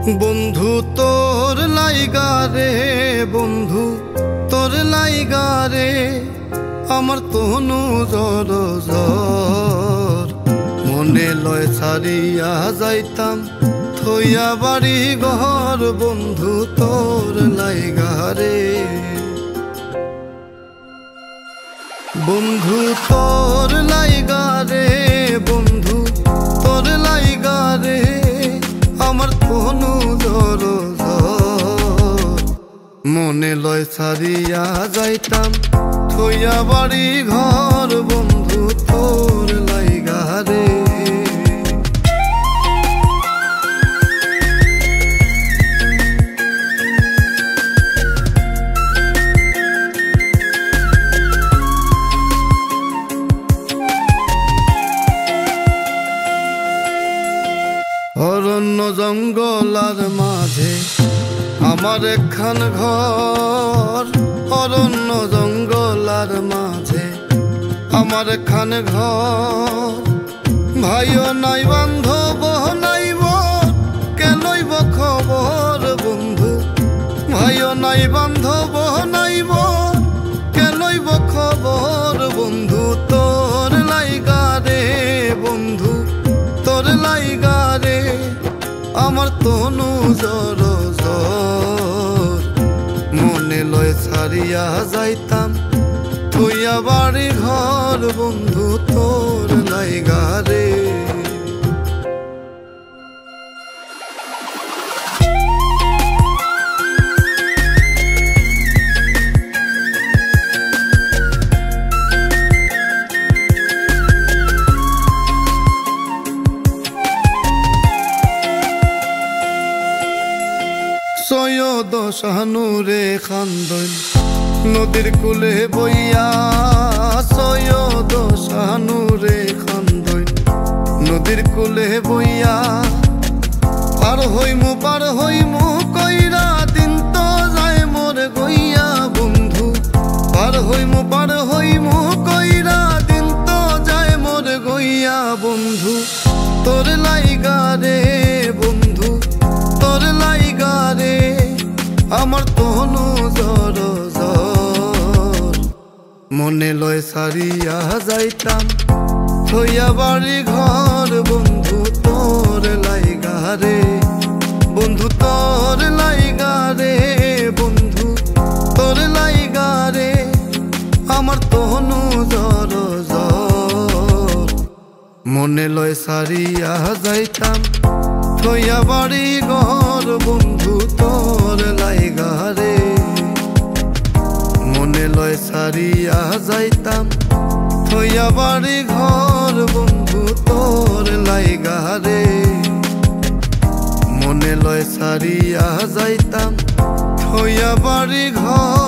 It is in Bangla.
বন্ধু তোর লাইগা রে, বন্ধু তোর লাইগা রে, আমার তনু জর জর। মনে লয় ছাড়িয়া যাইতাম থইয়া বাড়ি ঘর, বন্ধু তোর লাইগা রে। বন্ধু তোর লাইগা রে, বন্ধু তোর লাইগা রে, আমার তনু জর জর। মনে লয় ছাড়িয়া যাইতাম থইয়া বাড়ি ঘর, বন্ধু তোর লাইগা রে। অরণ্য জঙ্গলার মাঝে আমার একখান ঘর, অরণ্য জঙ্গলার মাঝে আমার একখান ঘর। ভাইও নাই বান্ধব নাইব কেনইব খবর, বন্ধু ভাইও নাই বান্ধব নাইব কেনইব খবর, বন্ধু তোর লাইগা রে, বন্ধু তোর লাইগা রে, আমার তনু জর জর। মনে লয় ছাড়িয়া যাইতাম থইয়া বাড়ি ঘর, বন্ধু তোর লাইগা রে। সৈয়দ শাহনুরে খান্দন নদীর কূলে বইয়া, সৈয়দ শাহনুরে খান্দন নদীর কূলে বইয়া। পার হইমু কইরা দিন তো যায় মোর গইয়া, বন্ধু পার হইমু কইরা দিন তো যায় মোর গইয়া, বন্ধু তোর লাইগা রে, বন্ধু তোর লাইগা রে, আমার তনু জর জর। মনে লয় ছাড়িয়া যাইতাম থইয়া বাড়ি ঘর, বন্ধু তোর লাইগা রে, বন্ধু তোর লাইগা রে, বন্ধু তোর লাইগা রে, আমার তনু জর জর। মনে লয় ছাড়িয়া যাইতাম থইয়া বাড়ি ঘর, বন্ধু তোর লাইগা রে। মনে লয় ছাড়িয়া যাইতাম থইয়া বাড়ি ঘর, বন্ধু তোর লাইগা রে। মনে লয় ছাড়িয়া যাইতাম থইয়া বাড়ি ঘর।